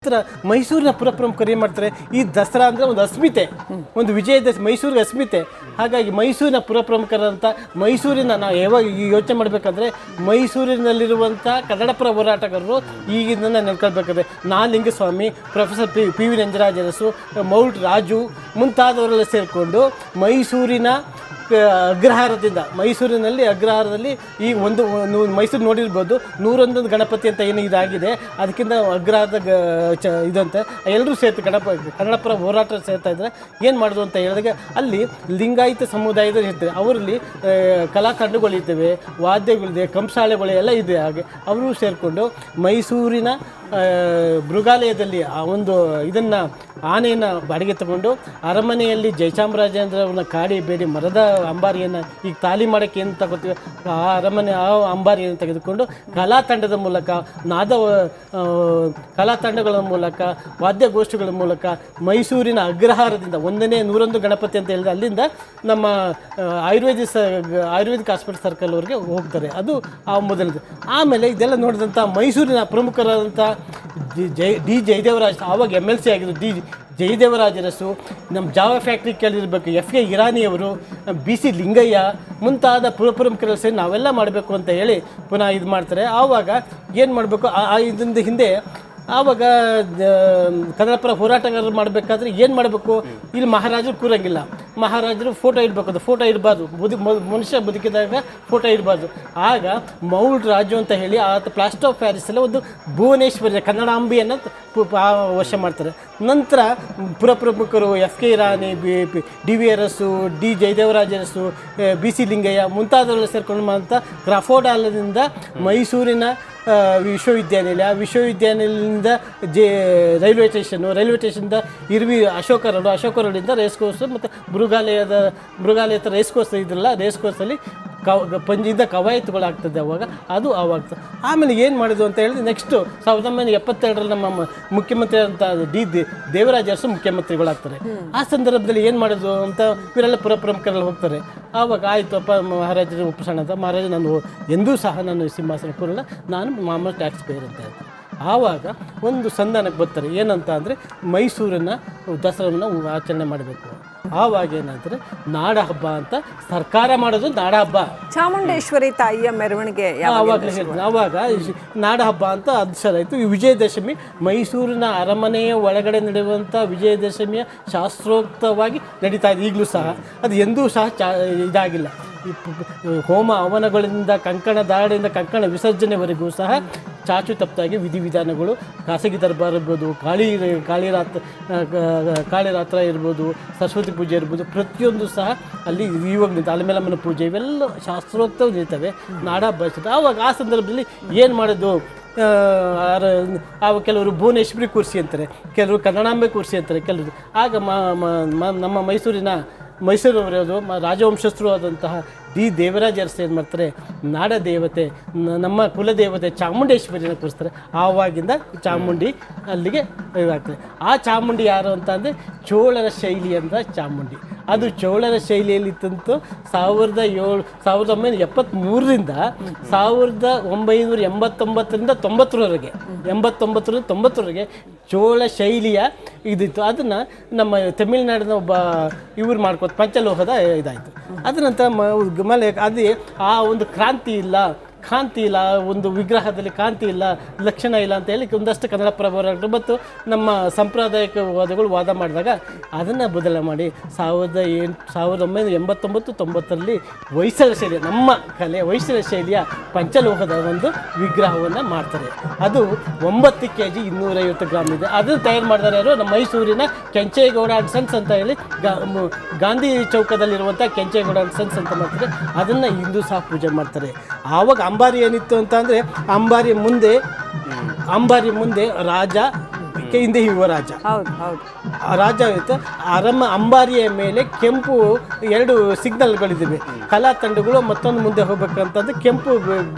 ನಂತರ ಮೈಸೂರಿನ ಪುರಪ್ರಮುಖರು ಏನು ಮಾಡ್ತಾರೆ, ಈ ದಸರಾ ಅಂದರೆ ಒಂದು ಅಸ್ಮಿತೆ, ಒಂದು ವಿಜಯದಶಮಿ, ಮೈಸೂರಿಗೆ ಅಸ್ಮಿತೆ. ಹಾಗಾಗಿ ಮೈಸೂರಿನ ಪುರಪ್ರಮುಖರಂತ ಮೈಸೂರಿನ ನಾವು ಯಾವಾಗ ಯೋಚನೆ ಮಾಡಬೇಕಂದ್ರೆ ಮೈಸೂರಿನಲ್ಲಿರುವಂಥ ಕನ್ನಡಪರ ಹೋರಾಟಗಾರರು ಈಗಿನ ನೆನ್ಕೊಳ್ಬೇಕಾದ್ರೆ Lingaswamy, professor P V Nanjaraja Arasu, ಮೌಲ್ಟ್ ರಾಜು ಮುಂತಾದವರೆಲ್ಲ ಸೇರಿಕೊಂಡು ಮೈಸೂರಿನ ಅಗ್ರಹಾರದಿಂದ, ಮೈಸೂರಿನಲ್ಲಿ ಅಗ್ರಹಾರದಲ್ಲಿ ಈ ಒಂದು ಮೈಸೂರು ನೋಡಿರ್ಬೋದು 101 ಗಣಪತಿ ಅಂತ ಏನು ಇದಾಗಿದೆ, ಅದಕ್ಕಿಂತ ಅಗ್ರಹಾರದ ಇದಂತೆ ಎಲ್ಲರೂ ಸೇರ್ತು ಕನ್ನಡಪರ ಹೋರಾಟ ಸೇರ್ತಾ ಇದ್ದಾರೆ. ಏನು ಮಾಡೋದು ಅಂತ ಹೇಳಿದಾಗ ಅಲ್ಲಿ ಲಿಂಗಾಯತ ಸಮುದಾಯದ ಇರ್ತಾರೆ, ಅವರಲ್ಲಿ ಕಲಾ ತಂಡಗಳಿರ್ತವೆ, ವಾದ್ಯಗಳಿದೆ, ಕಂಸಾಳೆಗಳು ಎಲ್ಲ ಇದೆ. ಹಾಗೆ ಅವರು ಸೇರಿಕೊಂಡು ಮೈಸೂರಿನ ಮೃಗಾಲಯದಲ್ಲಿ ಆ ಒಂದು ಇದನ್ನು ಆನೆಯನ್ನು ಬಾಡಿಗೆ ತಗೊಂಡು ಅರಮನೆಯಲ್ಲಿ ಜಯಚಾಮರಾಜೇಂದ್ರವ್ರನ್ನ ಕಾಡಿ ಬೇಡಿ ಮರದ ಅಂಬಾರಿಯನ್ನು ಈಗ ತಾಲಿ ಮಾಡೋಕ್ಕೆ ಏನು ತಗೋತೀವಿ ಆ ಅರಮನೆ ಆ ಅಂಬಾರಿಯನ್ನು ತೆಗೆದುಕೊಂಡು ಕಲಾ ತಂಡದ ಮೂಲಕ ಕಲಾ ತಂಡಗಳ ಮೂಲಕ ವಾದ್ಯಗೋಷ್ಠಿಗಳ ಮೂಲಕ ಮೈಸೂರಿನ ಅಗ್ರಹಾರದಿಂದ 101 ಗಣಪತಿ ಅಂತ ಹೇಳಿದ್ರೆ ಅಲ್ಲಿಂದ ನಮ್ಮ ಆಯುರ್ವೇದಿಕ್ ಹಾಸ್ಪಿಟಲ್ ಸರ್ಕಲ್ವರೆಗೆ ಹೋಗ್ತಾರೆ. ಅದು ಆ ಮೊದಲದು. ಆಮೇಲೆ ಇದೆಲ್ಲ ನೋಡಿದಂಥ ಮೈಸೂರಿನ ಪ್ರಮುಖರಾದಂಥ ಡಿ ಜಯದೇವರಾಜ್, ಆವಾಗ MLC ಆಗಿದ್ದು ಜಯದೇವರಾಜರಸು, ನಮ್ಮ ಜಾವ ಫ್ಯಾಕ್ಟ್ರಿ ಕೇಳಿರಬೇಕು FK ಇರಾನಿಯವರು, BC ಲಿಂಗಯ್ಯ ಮುಂತಾದ ಪುರಪ್ರಮುಖರಲ್ಲಿ ಸೇರಿ ನಾವೆಲ್ಲ ಮಾಡಬೇಕು ಅಂತ ಹೇಳಿ ಪುನಃ ಇದು ಮಾಡ್ತಾರೆ. ಆವಾಗ ಏನು ಮಾಡಬೇಕು, ಇದರಿಂದ ಹಿಂದೆ ಆವಾಗ ಕನ್ನಡಪರ ಹೋರಾಟಗಾರರು ಮಾಡಬೇಕಾದ್ರೆ ಏನು ಮಾಡಬೇಕು, ಇಲ್ಲಿ ಮಹಾರಾಜರು ಕೂರಂಗಿಲ್ಲ, ಮಹಾರಾಜರು ಫೋಟೋ ಇಡಬೇಕು, ಅದು ಫೋಟೋ ಇಡಬಾರ್ದು, ಮನುಷ್ಯ ಬದುಕಿದಾಗ ಫೋಟೋ ಇಡಬಾರ್ದು. ಆಗ ಮೌಲ್ಟ್ ರಾಜು ಅಂತ ಹೇಳಿ ಆತ ಪ್ಲಾಸ್ಟರ್ ಆಫ್ ಪ್ಯಾರಿಸಲ್ಲಿ ಒಂದು ಭುವನೇಶ್ವರಿ ಕನ್ನಡಾಂಬಿಯನ್ನು ವರ್ಷ ಮಾಡ್ತಾರೆ. ನಂತರ ಪುರಪ್ರಮುಖರು FK Irani, DV Arasu, D ಜಯದೇವರಾಜ Arasu, BC Lingayya ಮುಂತಾದವರೆಲ್ಲ ಸೇರ್ಕೊಂಡು ಮಾಡುವಂಥ ಕ್ರಾಫೋರ್ಡ್ ಮೈಸೂರಿನ ವಿಶ್ವವಿದ್ಯಾನಿಲಯದಿಂದ ರೈಲ್ವೆ ಸ್ಟೇಷನ್ನಿಂದ ಅಶೋಕ ರೋಡಿಂದ ರೇಸ್ ಕೋರ್ಸ್ ಮತ್ತು ಮೃಗಾಲಯ ಹತ್ರ ರೇಸ್ ಕೋರ್ಸ್ ಇದ್ರಲ್ಲ, ರೇಸ್ ಕೋರ್ಸಲ್ಲಿ ಪಂಜಿಂದ ಕವಾಯತುಗಳಾಗ್ತದೆ. ಅದು ಆವಾಗ ಆಮೇಲೆ ಏನು ಮಾಡಿದ್ವು ಅಂತ ಹೇಳಿದ್ರೆ ನೆಕ್ಸ್ಟು 1972ರಲ್ಲಿ ನಮ್ಮ ಮುಖ್ಯಮಂತ್ರಿ ಅಂತ ದೇವರಾಜ ಅರಸು ಮುಖ್ಯಮಂತ್ರಿಗಳಾಗ್ತಾರೆ. ಆ ಸಂದರ್ಭದಲ್ಲಿ ಏನು ಮಾಡಿದ್ರು ಅಂತ ಇವರೆಲ್ಲ ಪುರಪ್ರಮುಖರಲ್ಲಿ ಹೋಗ್ತಾರೆ. ಆವಾಗ ಆಯಿತು ಅಪ್ಪ ಮಹಾರಾಜರು ಒಪ್ಪಿಸೋಣ ಅಂತ, ಮಹಾರಾಜ ನಾನು ಎಂದೂ ಸಹ ನಾನು ಸಿಂಹಾಸನ ಕೂರಲ್ಲ, ನಾನು ಮಾಮೂಲು ಟ್ಯಾಕ್ಸ್ ಪೇಯರ್ ಅಂತ ಹೇಳ್ತಾರೆ. ಆವಾಗ ಒಂದು ಸಂಧಾನಕ್ಕೆ ಬರ್ತಾರೆ, ಏನಂತ ಅಂದರೆ ಮೈಸೂರಿನ ದಸರಾವನ್ನು ಆಚರಣೆ ಮಾಡಬೇಕು. ಆವಾಗ ಏನಂದರೆ ನಾಡ ಹಬ್ಬ ಅಂತ ಸರ್ಕಾರ ಮಾಡೋದು ನಾಡ ಹಬ್ಬ, ಚಾಮುಂಡೇಶ್ವರಿ ತಾಯಿಯ ಮೆರವಣಿಗೆ ಆವಾಗ ನಾಡ ಹಬ್ಬ ಅಂತ ಆಯಿತು. ಈ ವಿಜಯದಶಮಿ ಮೈಸೂರಿನ ಅರಮನೆಯ ಒಳಗಡೆ ನಡೆಯುವಂಥ ವಿಜಯದಶಮಿಯ ಶಾಸ್ತ್ರೋಕ್ತವಾಗಿ ನಡೀತಾ ಇದೆ ಈಗಲೂ ಸಹ. ಅದು ಎಂದೂ ಸಹ ಇದಾಗಿಲ್ಲ. ಈ ಹೋಮ ಹವನಗಳಿಂದ ಕಂಕಣ ವಿಸರ್ಜನೆವರೆಗೂ ಸಹ ಚಾಚು ತಪ್ಪಾಗಿ ವಿಧಿವಿಧಾನಗಳು, ಖಾಸಗಿ ದರ್ಬಾರ್ ಇರ್ಬೋದು, ಕಾಳಿರಾತ್ರ ಇರ್ಬೋದು, ಸರಸ್ವತಿ ಪೂಜೆ ಇರ್ಬೋದು, ಪ್ರತಿಯೊಂದು ಸಹ ಅಲ್ಲಿ ಇವಾಗಲೂ ಅಲಮೇಲಮ್ಮನ ಪೂಜೆ ಇವೆಲ್ಲ ಶಾಸ್ತ್ರೋಕ್ತವಾಗಿ ನಡೀತವೆ, ನಾಡ ಹಬ್ಬ. ಆವಾಗ ಆ ಸಂದರ್ಭದಲ್ಲಿ ಏನು ಮಾಡೋದು, ಕೆಲವರು ಭುವನೇಶ್ವರಿ ಕೂರಿಸಿ ಅಂತಾರೆ, ಕೆಲವರು ಕನ್ನಡಾಂಬೆ ಕೂರಿಸಿ ಅಂತಾರೆ, ಕೆಲವರು. ಆಗ ನಮ್ಮ ಮೈಸೂರವರದು ರಾಜವಂಶಸ್ಥರು ಆದಂತಹ D ದೇವರಾಜ ಅರಸು ಏನು ಮಾಡ್ತಾರೆ, ನಾಡ ದೇವತೆ ನಮ್ಮ ಕುಲದೇವತೆ ಚಾಮುಂಡೇಶ್ವರಿನ ಕೂರಿಸ್ತಾರೆ. ಆವಾಗಿಂದ ಚಾಮುಂಡಿ ಅಲ್ಲಿಗೆ ಇದಾಗ್ತದೆ. ಆ ಚಾಮುಂಡಿ ಯಾರು ಅಂತ ಅಂದರೆ ಚೋಳರ ಶೈಲಿ ಅಂತ ಚಾಮುಂಡಿ. ಅದು ಚೋಳರ ಶೈಲಿಯಲ್ಲಿ ಇತ್ತಂತೂ 1973ರಿಂದ 1989ರಿಂದ 90ರವರೆಗೆ ಚೋಳ ಶೈಲಿಯ ಇದಿತ್ತು. ಅದನ್ನು ನಮ್ಮ ತಮಿಳುನಾಡಿನ ಒಬ್ಬ ಇವ್ರು ಮಾಡ್ಕೋತ ಪಂಚಲೋಹದ ಇದಾಯಿತು. ಅದ ನಂತರ ಅದೇ ಆ ಒಂದು ಕಾಂತಿ ಇಲ್ಲ, ಒಂದು ವಿಗ್ರಹದಲ್ಲಿ ಕಾಂತಿ ಇಲ್ಲ, ಲಕ್ಷಣ ಇಲ್ಲ ಅಂತ ಹೇಳಿ ಒಂದಷ್ಟು ಕನ್ನಡ ಹೋರಾಟರು ಮತ್ತು ನಮ್ಮ ಸಾಂಪ್ರದಾಯಿಕವಾದಗಳು ವಾದ ಮಾಡಿದಾಗ ಅದನ್ನು ಬದಲಾವಣೆ ಮಾಡಿ 1989-90ರಲ್ಲಿ ಹೊಯ್ಸಳ ಶೈಲಿಯ ನಮ್ಮ ಕಲೆ ಹೊಯ್ಸಳ ಶೈಲಿಯ ಪಂಚಲೋಹದ ಒಂದು ವಿಗ್ರಹವನ್ನು ಮಾಡ್ತಾರೆ. ಅದು 9 kg 250 ಗ್ರಾಮ್ ಇದೆ. ಅದನ್ನು ತಯಾರು ಮಾಡಿದಾರೆ ಯಾರು, ನಮ್ಮ ಮೈಸೂರಿನ ಕೆಂಚೇಗೌಡ ಅಂಡ್ ಸನ್ಸ್ ಅಂತ ಹೇಳಿ ಗಾಂಧಿ ಚೌಕದಲ್ಲಿರುವಂಥ ಕೆಂಚೇಗೌಡ ಅಂಡ್ ಸನ್ಸ್ ಅಂತ ಮಾಡ್ತಾರೆ. ಅದನ್ನು ಇಂದು ಸಹ ಪೂಜೆ ಮಾಡ್ತಾರೆ. ಆವಾಗ ಅಂಬಾರಿ ಏನಿತ್ತು ಅಂತ ಅಂದರೆ ಅಂಬಾರಿ ಮುಂದೆ ರಾಜ, ಹಿಂದೆ ಯುವರಾಜ, ರಾಜ ಇತ್ತು. ಅಂಬಾರಿಯ ಮೇಲೆ ಕೆಂಪು 2 ಸಿಗ್ನಲ್ಗಳಿದ್ದಾವೆ, ಕಲಾ ತಂಡಗಳು ಮತ್ತೊಂದು ಮುಂದೆ ಹೋಗ್ಬೇಕಂತಂದ್ರೆ ಕೆಂಪು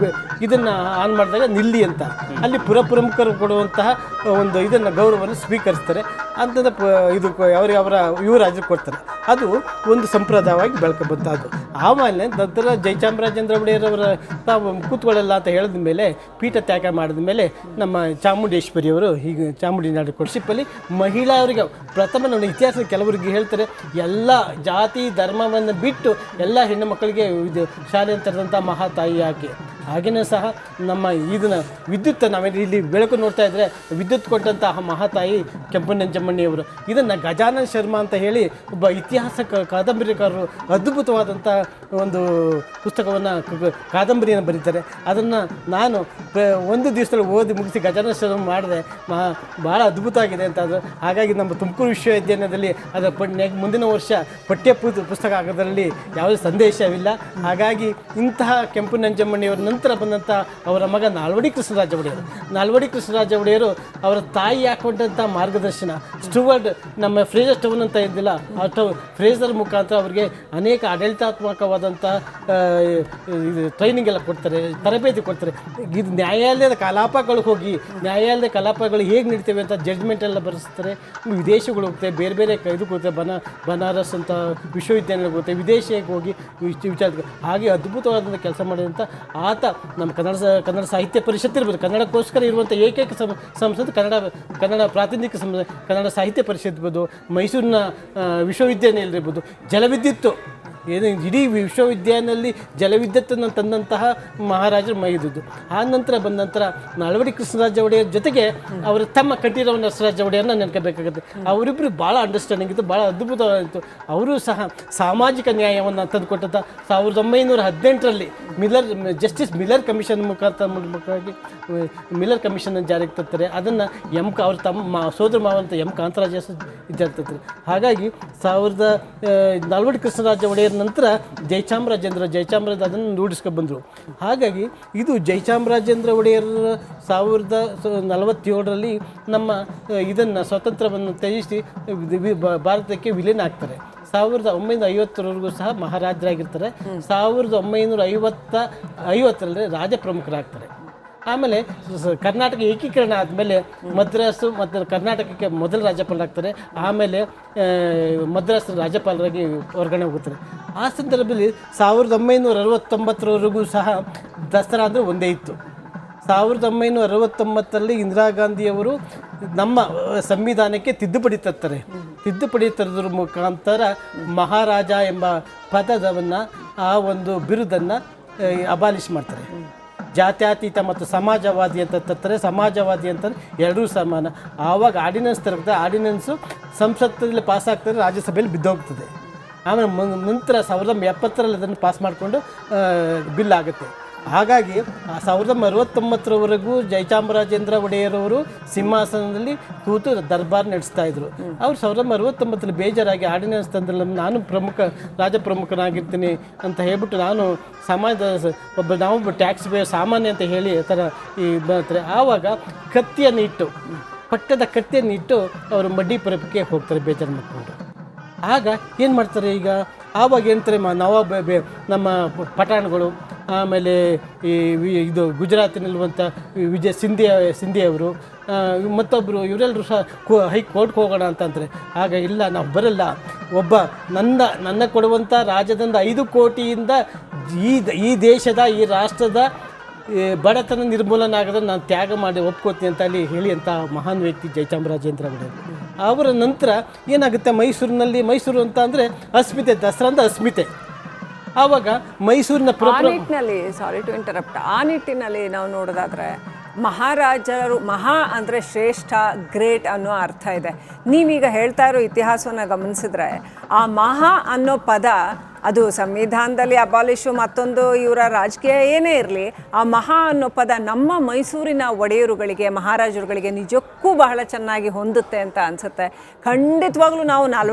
ಇದನ್ನು ಆನ್ ಮಾಡಿದಾಗ ನಿಲ್ಲಿ ಅಂತ ಅಲ್ಲಿ ಪುರಪ್ರಮುಖರು ಕೊಡುವಂತಹ ಒಂದು ಇದನ್ನು ಗೌರವವನ್ನು ಸ್ವೀಕರಿಸ್ತಾರೆ ಅಂತಂದ ಇದು ಅವರ ಯುವರಾಜರು ಕೊಡ್ತಾರೆ. ಅದು ಒಂದು ಸಂಪ್ರದಾಯವಾಗಿ ಬೆಳ್ಕೊ ಬಂತದ್ದು. ಆಮೇಲೆ ನಂತರ ಜಯಚಾಮರಾಜೇಂದ್ರ ಒಡೆಯರವರ ತಾವು ಕೂತ್ಕೊಳ್ಳಲ್ಲ ಅಂತ ಹೇಳಿದ ಮೇಲೆ, ಪೀಠ ತ್ಯಾಗ ಮಾಡಿದ ಮೇಲೆ ನಮ್ಮ ಚಾಮುಂಡೇಶ್ವರಿಯವರು ಹೀಗೆ ಚಾಮುಂಡಿ ತಮಿಳುನಾಡು ಕೊಡ್ಶಿಪ್ಪಲ್ಲಿ ಮಹಿಳೆಯರಿಗೆ ಪ್ರಥಮ ನೋಡಿ ಇತಿಹಾಸ ಕೆಲವರಿಗೆ ಹೇಳ್ತಾರೆ ಎಲ್ಲ ಜಾತಿ ಧರ್ಮವನ್ನು ಬಿಟ್ಟು ಎಲ್ಲ ಹೆಣ್ಣು ಮಕ್ಕಳಿಗೆ ಇದು ಶಾಲೆಯನ್ನು ತೆರೆದಂಥ ಮಹಾತಾಯಿ ಆಕೆ. ಹಾಗೆಯೇ ಸಹ ನಮ್ಮ ಇದನ್ನು ವಿದ್ಯುತ್ ನಾವೇನು ಇಲ್ಲಿ ಬೆಳಕು ನೋಡ್ತಾ ಇದ್ದರೆ ವಿದ್ಯುತ್ ಕೊಟ್ಟಂತಹ ಮಹಾತಾಯಿ ಕೆಂಪು ನಂಜಮ್ಮಣ್ಣಿಯವರು. ಇದನ್ನು ಗಜಾನನ ಶರ್ಮಾ ಅಂತ ಹೇಳಿ ಒಬ್ಬ ಇತಿಹಾಸ ಕಾದಂಬರಿಕಾರರು ಅದ್ಭುತವಾದಂಥ ಒಂದು ಪುಸ್ತಕವನ್ನು ಕಾದಂಬರಿಯನ್ನು ಬರೀತಾರೆ. ಅದನ್ನು ನಾನು ಒಂದು ದಿವಸದಲ್ಲಿ ಓದಿ ಮುಗಿಸಿ ಗಜಾನನ ಶರ್ಮಾ ಮಾಡಿದೆ. ಭಾಳ ಅದ್ಭುತ ಆಗಿದೆ ಅಂತ ಅದು. ಹಾಗಾಗಿ ನಮ್ಮ ತುಮಕೂರು ವಿಶ್ವವಿದ್ಯಾಲಯದಲ್ಲಿ ಅದರ ಮುಂದಿನ ವರ್ಷ ಪಠ್ಯ ಪುಸ್ತಕ ಆಗೋದರಲ್ಲಿ ಯಾವುದೇ ಸಂದೇಶವಿಲ್ಲ. ಹಾಗಾಗಿ ಇಂತಹ ಕೆಂಪು ನಂಜಮ್ಮಣ್ಣಿಯವರ ನಂತರ ಬಂದಂಥ ಅವರ ಮಗ ನಾಲ್ವಡಿ ಕೃಷ್ಣರಾಜ ಒಡೆಯರು. ನಾಲ್ವಡಿ ಕೃಷ್ಣರಾಜ ಒಡೆಯರು ಅವರ ತಾಯಿ ಹಾಕೊಂಡಂಥ ಮಾರ್ಗದರ್ಶನ ಸ್ಟುವರ್ಡ್ ನಮ್ಮ ಫ್ರೇಜರ್ ಸ್ಟೌನ್ ಅಂತ ಇದ್ದಿಲ್ಲ, ಆ ಫ್ರೇಜರ್ ಮುಖಾಂತರ ಅವರಿಗೆ ಅನೇಕ ಆಡಳಿತಾತ್ಮಕವಾದಂಥ ಇದು ಟ್ರೈನಿಂಗ್ ಎಲ್ಲ ಕೊಡ್ತಾರೆ, ತರಬೇತಿ ಕೊಡ್ತಾರೆ. ಇದು ನ್ಯಾಯಾಲಯದ ಕಲಾಪಗಳಿಗೆ ಹೋಗಿ ನ್ಯಾಯಾಲಯದ ಕಲಾಪಗಳು ಹೇಗೆ ನಡೀತೇವೆ ಅಂತ ಜಡ್ಜ್ಮೆಂಟ್ ಎಲ್ಲ ಬರೆಸ್ತಾರೆ. ವಿದೇಶಗಳು ಹೋಗ್ತೇವೆ, ಬೇರೆ ಬೇರೆ ಇದಕ್ಕೆ ಹೋಗ್ತೇವೆ, ಬನಾರಸ್ ಅಂತ ವಿಶ್ವವಿದ್ಯಾಲಯಕ್ಕೆ ಹೋಗ್ತೇವೆ, ವಿದೇಶಕ್ಕೆ ಹೋಗಿ ವಿಚಾರ ಹಾಗೆ ಅದ್ಭುತವಾದಂಥ ಕೆಲಸ ಮಾಡಿದಂಥ ಆತ ನಮ್ಮ ಕನ್ನಡ ಸಾಹಿತ್ಯ ಪರಿಷತ್ ಇರ್ಬೋದು, ಕನ್ನಡಕ್ಕೋಸ್ಕರ ಇರುವಂಥ ಏಕೈಕ ಸಂಸ್ಥೆ ಕನ್ನಡ ಪ್ರಾತಿನಿಧಿಕ ಕನ್ನಡ ಸಾಹಿತ್ಯ ಪರಿಷತ್ ಇರ್ಬೋದು, ಮೈಸೂರಿನ ವಿಶ್ವವಿದ್ಯಾಲಯ ಇರ್ಬೋದು. ಜಲವಿದ್ಯುತ್ತು ಏನು ಇಡೀ ವಿಶ್ವವಿದ್ಯಾಲಯದಲ್ಲಿ ಜಲವಿದ್ಯುತ್ತನ್ನು ತಂದಂತಹ ಮಹಾರಾಜರು ಮೈದುದು. ಆ ನಂತರ ಬಂದ ನಂತರ ನಾಲ್ವಡಿ ಕೃಷ್ಣರಾಜ ಒಡೆಯರ ಜೊತೆಗೆ ಅವರ ತಮ್ಮ ಕಂಠೀರವ ನರಸರಾಜ ಒಡೆಯರನ್ನ ನೆನ್ಕೋಬೇಕಾಗುತ್ತೆ. ಅವರಿಬ್ಬರು ಭಾಳ ಅಂಡರ್ಸ್ಟ್ಯಾಂಡಿಂಗ್ ಇತ್ತು, ಭಾಳ ಅದ್ಭುತವಾಗಿತ್ತು. ಅವರು ಸಹ ಸಾಮಾಜಿಕ ನ್ಯಾಯವನ್ನು ತಂದುಕೊಟ್ಟಂಥ 1918ರಲ್ಲಿ ಜಸ್ಟಿಸ್ ಮಿಲ್ಲರ್ ಕಮಿಷನ್ ಮುಖಾಂತರವಾಗಿ ಮಿಲ್ಲರ್ ಕಮಿಷನ್ ಜಾರಿಗೆ ತರ್ತಾರೆ. ಅದನ್ನು ಅವ್ರ ತಮ್ಮ ಸೋದರ ಮಾವಂತ ಕಾಂತರಾಜ ಜಾರಿಗೆ ತರ್ತಾರೆ. ಹಾಗಾಗಿ ನಾಲ್ವಡಿ ಕೃಷ್ಣರಾಜ ಒಡೆಯರ ನಂತರ ಜಯಚಾಮರಾಜೇಂದ್ರ ಅದನ್ನು ರೂಢಿಸ್ಕೊಂಡು ಬಂದರು. ಹಾಗಾಗಿ ಇದು ಜಯಚಾಮರಾಜೇಂದ್ರ ಒಡೆಯರ 1947ರಲ್ಲಿ ನಮ್ಮ ಇದನ್ನು ಸ್ವಾತಂತ್ರ್ಯವನ್ನು ತ್ಯಜಿಸಿ ಭಾರತಕ್ಕೆ ವಿಲೀನ ಆಗ್ತಾರೆ. 1950ರವರೆಗೂ ಸಹ ಮಹಾರಾಜರಾಗಿರ್ತಾರೆ. 1950ರಲ್ಲಿ ರಾಜ ಪ್ರಮುಖರಾಗ್ತಾರೆ. ಆಮೇಲೆ ಕರ್ನಾಟಕ ಏಕೀಕರಣ ಆದಮೇಲೆ ಮದ್ರಾಸು ಮತ್ತು ಕರ್ನಾಟಕಕ್ಕೆ ಮೊದಲ ರಾಜ್ಯಪಾಲರಾಗ್ತಾರೆ. ಆಮೇಲೆ ಮದ್ರಾಸ್ ರಾಜ್ಯಪಾಲರಾಗಿ ವರ್ಗಾವಣೆ ಹೋಗ್ತಾರೆ. ಆ ಸಂದರ್ಭದಲ್ಲಿ 1969ರವರೆಗೂ ಸಹ ದಸರಾ ಅಂದರೆ ಒಂದೇ ಇತ್ತು. 1969ರಲ್ಲಿ ಇಂದಿರಾ ಗಾಂಧಿಯವರು ನಮ್ಮ ಸಂವಿಧಾನಕ್ಕೆ ತಿದ್ದುಪಡಿ ತರೋದ್ರ ಮುಖಾಂತರ ಮಹಾರಾಜ ಎಂಬ ಪದವನ್ನು ಆ ಒಂದು ಬಿರುದನ್ನು ಅಬಾಲಿಷ್ ಮಾಡ್ತಾರೆ. ಜಾತ್ಯತೀತ ಮತ್ತು ಸಮಾಜವಾದಿ ಅಂತ ತರ್ತಾರೆ. ಸಮಾಜವಾದಿ ಅಂತ ಎರಡೂ ಸಮಾನ. ಆವಾಗ ಆರ್ಡಿನೆನ್ಸ್ ತರುತ್ತೆ. ಆರ್ಡಿನೆನ್ಸು ಸಂಸತ್ತಲ್ಲಿ ಪಾಸ್ ಆಗ್ತದೆ, ರಾಜ್ಯಸಭೆಯಲ್ಲಿ ಬಿದ್ದೋಗ್ತದೆ. ಆಮೇಲೆ ನಂತರ 1970ರಲ್ಲಿ ಅದನ್ನು ಪಾಸ್ ಮಾಡಿಕೊಂಡು ಬಿಲ್ ಆಗುತ್ತೆ. ಹಾಗಾಗಿ 1969ರವರೆಗೂ ಜಯಚಾಮರಾಜೇಂದ್ರ ಒಡೆಯರವರು ಸಿಂಹಾಸನದಲ್ಲಿ ಕೂತು ದರ್ಬಾರ್ ನಡೆಸ್ತಾಯಿದ್ರು. ಅವರು 1969ರಲ್ಲಿ ಬೇಜಾರಾಗಿ ಆರ್ಡಿನೆನ್ಸ್ ತಂದ್ರಲ್ಲಿ ನಾನು ರಾಜ ಪ್ರಮುಖನಾಗಿರ್ತೀನಿ ಅಂತ ಹೇಳ್ಬಿಟ್ಟು ನಾನು ಸಮಾಜದ ನಾವೊಬ್ಬ ಟ್ಯಾಕ್ಸ್ ಸಾಮಾನ್ಯ ಅಂತ ಹೇಳಿ ಆ ಥರ ಈ ಬರ್ತಾರೆ. ಆವಾಗ ಪಟ್ಟದ ಕತ್ತಿಯನ್ನು ಇಟ್ಟು ಅವರು ಮಡ್ಡಿಪುರಕ್ಕೆ ಹೋಗ್ತಾರೆ ಬೇಜಾರು ಮಾಡಿಕೊಂಡು. ಆಗ ಏನು ಮಾಡ್ತಾರೆ, ಈಗ ಆವಾಗ ಏನಂತಾರೆ ನಮ್ಮ ಪಠಾಣ್ಗಳು, ಆಮೇಲೆ ಇದು ಗುಜರಾತಿನಲ್ಲಿರುವಂಥ ವಿಜಯ್ ಸಿಂಧಿಯವರು ಮತ್ತೊಬ್ಬರು ಇವರೆಲ್ಲರೂ ಸಹ ಹೈಕೋರ್ಟ್ಗೆ ಹೋಗೋಣ ಅಂತಂದರೆ ಆಗ ಇಲ್ಲ, ನಾವು ಬರಲ್ಲ. ನನ್ನ ಕೊಡುವಂಥ ರಾಜ್ಯದಿಂದ 5 ಕೋಟಿಯಿಂದ ಈ ದೇಶದ ಈ ರಾಷ್ಟ್ರದ ಬಡತನ ನಿರ್ಮೂಲನೆ ಆಗೋದನ್ನು ನಾನು ತ್ಯಾಗ ಮಾಡಿ ಒಪ್ಕೋತೀನಿ ಅಂತ ಅಲ್ಲಿ ಹೇಳಿ ಅಂತ ಮಹಾನ್ ವ್ಯಕ್ತಿ ಜಯಚಾಮರಾಜೇಂದ್ರ ಒಡೆಯರು. ಅವರ ನಂತರ ಏನಾಗುತ್ತೆ, ಮೈಸೂರು ಅಂತ ಅಂದರೆ ಅಸ್ಮಿತೆ, ದಸರಾ ಅಂತ ಅಸ್ಮಿತೆ. ಆವಾಗ ಮೈಸೂರಿನ ಆ ನಿಟ್ಟಿನಲ್ಲಿ ನಾವು ನೋಡೋದಾದ್ರೆ ಮಹಾರಾಜರು ಅಂದರೆ ಶ್ರೇಷ್ಠ, ಗ್ರೇಟ್ ಅನ್ನೋ ಅರ್ಥ ಇದೆ. ನೀವೀಗ ಹೇಳ್ತಾ ಇರೋ ಇತಿಹಾಸವನ್ನು ಗಮನಿಸಿದ್ರೆ ಆ ಮಹಾ ಅನ್ನೋ ಪದ ಅದು ಸಂವಿಧಾನದಲ್ಲಿ ಅಬಾಲಿಷು ಮತ್ತೊಂದು ಇವರ ರಾಜಕೀಯ ಏನೇ ಇರಲಿ, ಆ ಮಹಾ ಅನ್ನೋ ಪದ ನಮ್ಮ ಮೈಸೂರಿನ ಒಡೆಯರುಗಳಿಗೆ, ಮಹಾರಾಜರುಗಳಿಗೆ ನಿಜಕ್ಕೂ ಬಹಳ ಚೆನ್ನಾಗಿ ಹೊಂದುತ್ತೆ ಅಂತ ಅನಿಸುತ್ತೆ. ಖಂಡಿತವಾಗ್ಲೂ ನಾವು ನಾಲ್ವಡಿ